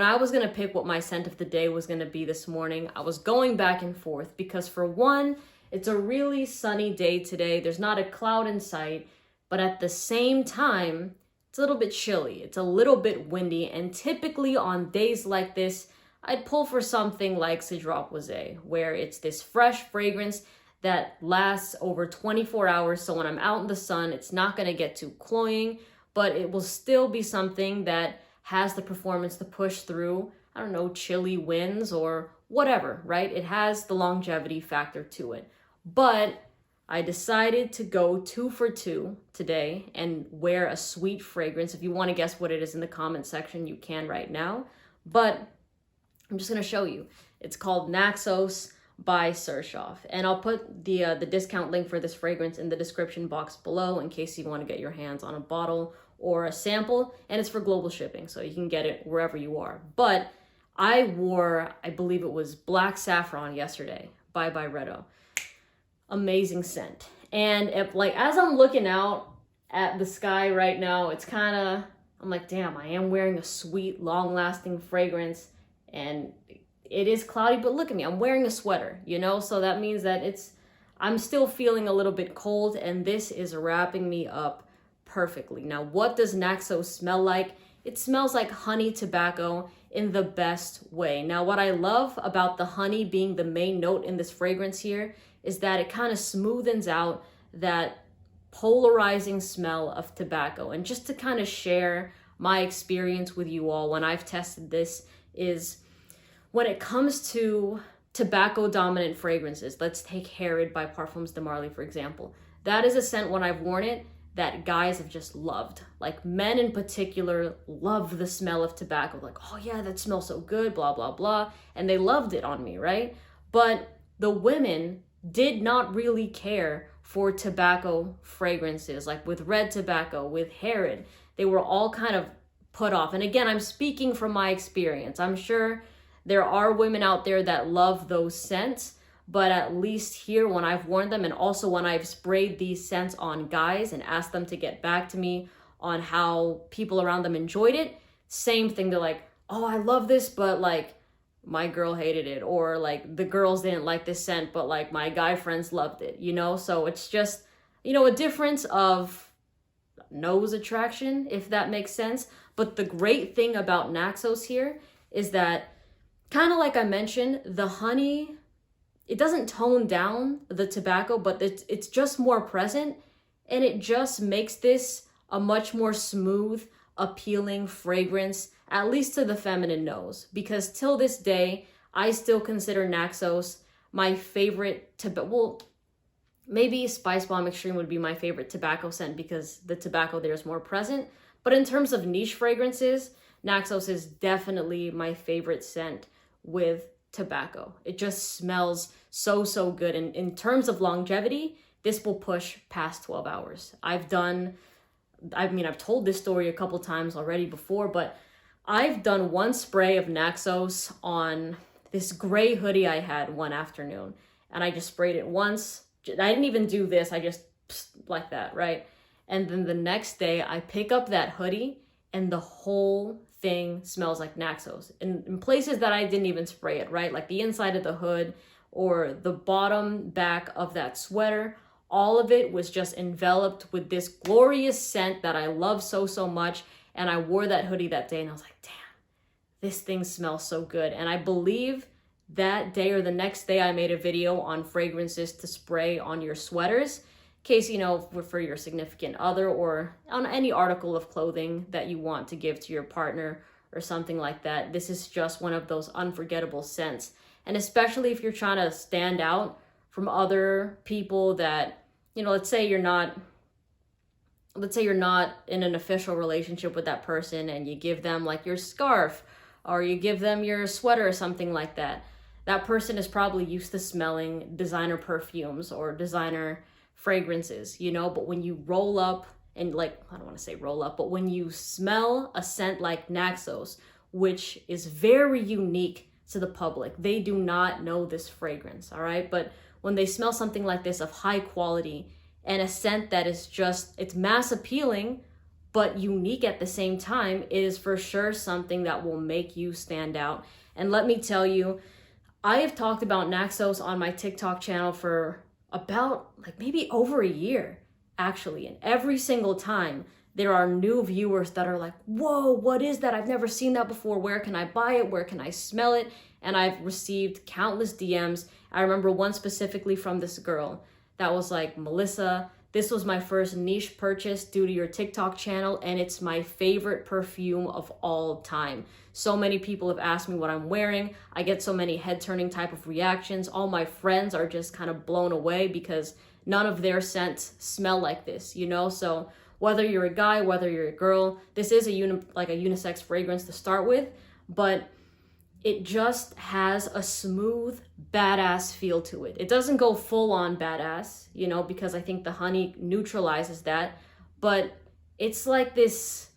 I was gonna pick what my scent of the day was gonna be this morning, I was going back and forth because for one, it's a really sunny day today. There's not a cloud in sight, but at the same time, it's a little bit chilly. It's a little bit windy, and typically on days like this, I'd pull for something like Cedroc Rosé, where it's this fresh fragrance that lasts over 24 hours. So when I'm out in the sun, it's not gonna get too cloying, but it will still be something that has the performance to push through, I don't know, chilly winds or whatever, right? It has the longevity factor to it. But I decided to go 2 for 2 today and wear a sweet fragrance. If you want to guess what it is in the comment section, you can right now. But I'm just going to show you. It's called Naxos by Sershoff. And I'll put the discount link for this fragrance in the description box below in case you want to get your hands on a bottle or a sample, and it's for global shipping, so you can get it wherever you are. But I wore, I believe it was Black Saffron yesterday by Byredo. Amazing scent. And if, like, as I'm looking out at the sky right now, it's kind of, I'm like, damn, I am wearing a sweet, long-lasting fragrance, and it is cloudy, but look at me, I'm wearing a sweater, you know? So that means that I'm still feeling a little bit cold, and this is wrapping me up perfectly. Now, what does Naxos smell like? It smells like honey tobacco in the best way. Now, what I love about the honey being the main note in this fragrance here is that it kind of smoothens out that polarizing smell of tobacco. And just to kind of share my experience with you all when I've tested this is when it comes to tobacco dominant fragrances, let's take Herod by Parfums de Marly, for example. That is a scent when I've worn it that guys have just loved. Like men in particular love the smell of tobacco. Like, oh yeah, that smells so good, blah, blah, blah. And they loved it on me, right? But the women did not really care for tobacco fragrances. Like with red tobacco, with Herod, they were all kind of put off. And again, I'm speaking from my experience. I'm sure there are women out there that love those scents, but at least here when I've worn them and also when I've sprayed these scents on guys and asked them to get back to me on how people around them enjoyed it, same thing. They're like, oh, I love this, but like my girl hated it, or like the girls didn't like this scent, but like my guy friends loved it, you know? So it's just, you know, a difference of nose attraction, if that makes sense. But the great thing about Naxos here is that, kind of like I mentioned, the honey, it doesn't tone down the tobacco, but it's just more present, and it just makes this a much more smooth, appealing fragrance, at least to the feminine nose. Because till this day, I still consider Naxos my favorite well, maybe Spice Bomb Extreme would be my favorite tobacco scent because the tobacco there is more present. But in terms of niche fragrances, Naxos is definitely my favorite scent with tobacco. It just smells so, so good. And in terms of longevity, this will push past 12 hours. I've told this story a couple times already before, but I've done one spray of Naxos on this gray hoodie I had one afternoon, and I just sprayed it once. I didn't even do this. I just like that, right? And then the next day I pick up that hoodie and the whole thing smells like Naxos in places that I didn't even spray it, right? Like the inside of the hood or the bottom back of that sweater, all of it was just enveloped with this glorious scent that I love so, so much. And I wore that hoodie that day and I was like, damn, this thing smells so good. And I believe that day or the next day I made a video on fragrances to spray on your sweaters, in case, you know, for your significant other or on any article of clothing that you want to give to your partner or something like that. This is just one of those unforgettable scents. And especially if you're trying to stand out from other people that, you know, let's say you're not in an official relationship with that person and you give them like your scarf or you give them your sweater or something like that. That person is probably used to smelling designer perfumes or designer fragrances, you know, but when you roll up and like, I don't want to say roll up, but when you smell a scent like Naxos, which is very unique to the public, they do not know this fragrance, all right? But when they smell something like this of high quality and a scent that is just, it's mass appealing, but unique at the same time, is for sure something that will make you stand out. And let me tell you, I have talked about Naxos on my TikTok channel for about like maybe over a year, actually. And every single time there are new viewers that are like, whoa, what is that? I've never seen that before. Where can I buy it? Where can I smell it? And I've received countless DMs. I remember one specifically from this girl that was like, Melissa, this was my first niche purchase due to your TikTok channel, and it's my favorite perfume of all time. So many people have asked me what I'm wearing. I get so many head-turning type of reactions. All my friends are just kind of blown away because none of their scents smell like this, you know? So whether you're a guy, whether you're a girl, this is a unisex fragrance to start with, but it just has a smooth, badass feel to it. It doesn't go full on badass, you know, because I think the honey neutralizes that, but it's like this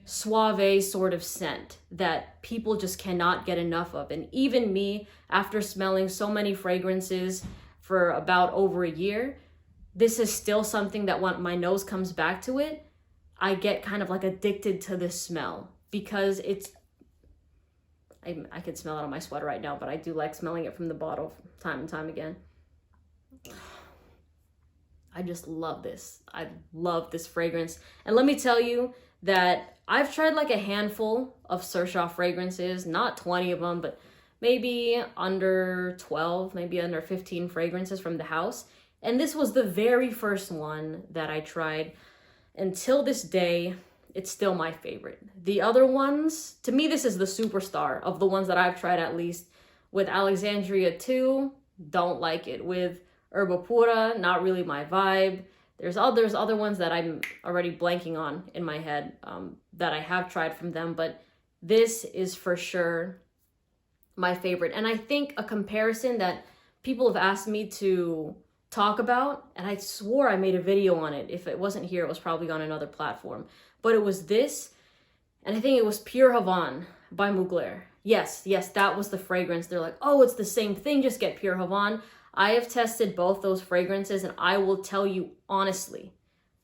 suave sort of scent that people just cannot get enough of. And even me, after smelling so many fragrances for about over a year, this is still something that when my nose comes back to it, I get kind of like addicted to this smell because it's, I can smell it on my sweater right now, but I do like smelling it from the bottle time and time again. I just love this. I love this fragrance. And let me tell you that I've tried like a handful of Sershoff fragrances, not 20 of them, but maybe under 12, maybe under 15 fragrances from the house. And this was the very first one that I tried. Until this day, it's still my favorite. The other ones, to me, this is the superstar of the ones that I've tried, at least. With Alexandria 2, don't like it. With Herba Pura, not really my vibe. There's other ones that I'm already blanking on in my head that I have tried from them, but this is for sure my favorite. And I think a comparison that people have asked me to talk about, and I swore I made a video on it. If it wasn't here, it was probably on another platform. But it was this, and I think it was Pure Havane by Mugler. Yes, that was the fragrance. They're like, oh, it's the same thing, just get Pure Havane. I have tested both those fragrances, and I will tell you honestly,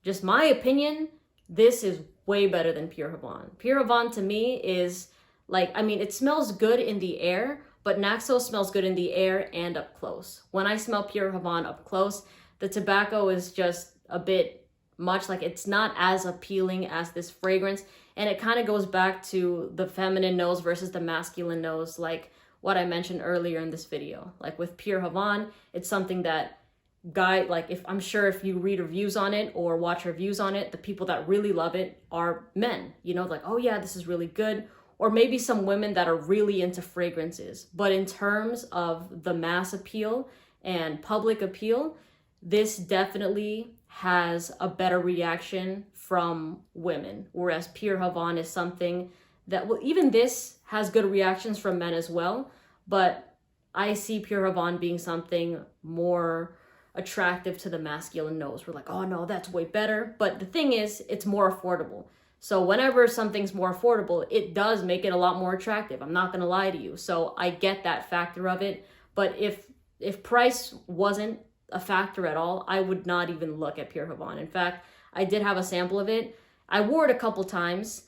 just my opinion, this is way better than Pure Havane. Pure Havane to me is like, I mean, it smells good in the air, but Naxos smells good in the air and up close. When I smell Pure Havane up close, the tobacco is just a bit much, like it's not as appealing as this fragrance. And it kind of goes back to the feminine nose versus the masculine nose, like what I mentioned earlier in this video. Like with Pure Havane, it's something that I'm sure if you read reviews on it or watch reviews on it, the people that really love it are men, you know, like, oh yeah, this is really good. Or maybe some women that are really into fragrances. But in terms of the mass appeal and public appeal, this definitely has a better reaction from women. Whereas Pure Havane is something that, well, even this has good reactions from men as well. But I see Pure Havane being something more attractive to the masculine nose. We're like, oh no, that's way better. But the thing is, it's more affordable. So whenever something's more affordable, it does make it a lot more attractive. I'm not gonna lie to you. So I get that factor of it. But if price wasn't a factor at all, I would not even look at Pure Havane. In fact, I did have a sample of it. I wore it a couple times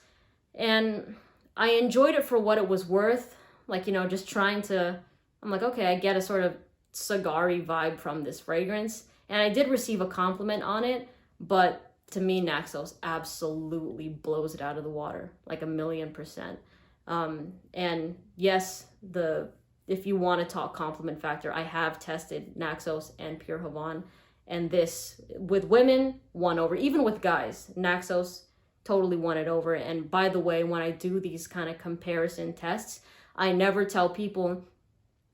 and I enjoyed it for what it was worth. Like, you know, just trying to, I'm like, okay, I get a sort of cigar-y vibe from this fragrance. And I did receive a compliment on it, but to me, Naxos absolutely blows it out of the water, like 1,000,000%. And yes, if you want to talk compliment factor, I have tested Naxos and Pure Havane, and this, with women, won over. Even with guys, Naxos totally won it over. And by the way, when I do these kind of comparison tests, I never tell people,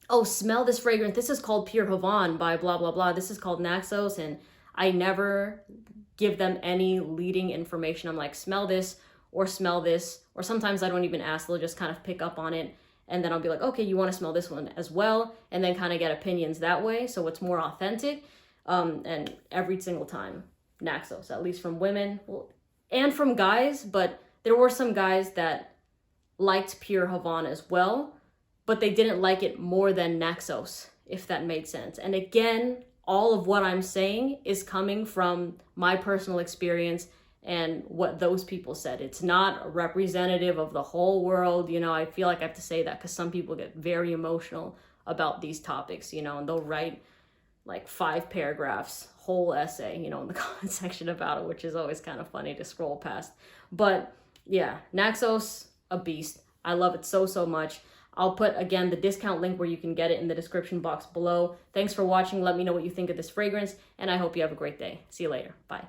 oh, smell this fragrance. This is called Pure Havane by blah, blah, blah. This is called Naxos. And I never give them any leading information. I'm like, smell this, or sometimes I don't even ask. They'll just kind of pick up on it. And then I'll be like, okay, you want to smell this one as well? And then kind of get opinions that way. So it's more authentic. And every single time, Naxos, at least from women, and from guys, but there were some guys that liked Pure Havane as well, but they didn't like it more than Naxos, if that made sense. And again, all of what I'm saying is coming from my personal experience and what those people said. It's not representative of the whole world. You know, I feel like I have to say that because some people get very emotional about these topics, you know, and they'll write like 5 paragraphs, whole essay, you know, in the comment section about it, which is always kind of funny to scroll past. But yeah, Naxos, a beast. I love it so, so much. I'll put, again, the discount link where you can get it in the description box below. Thanks for watching. Let me know what you think of this fragrance, and I hope you have a great day. See you later. Bye.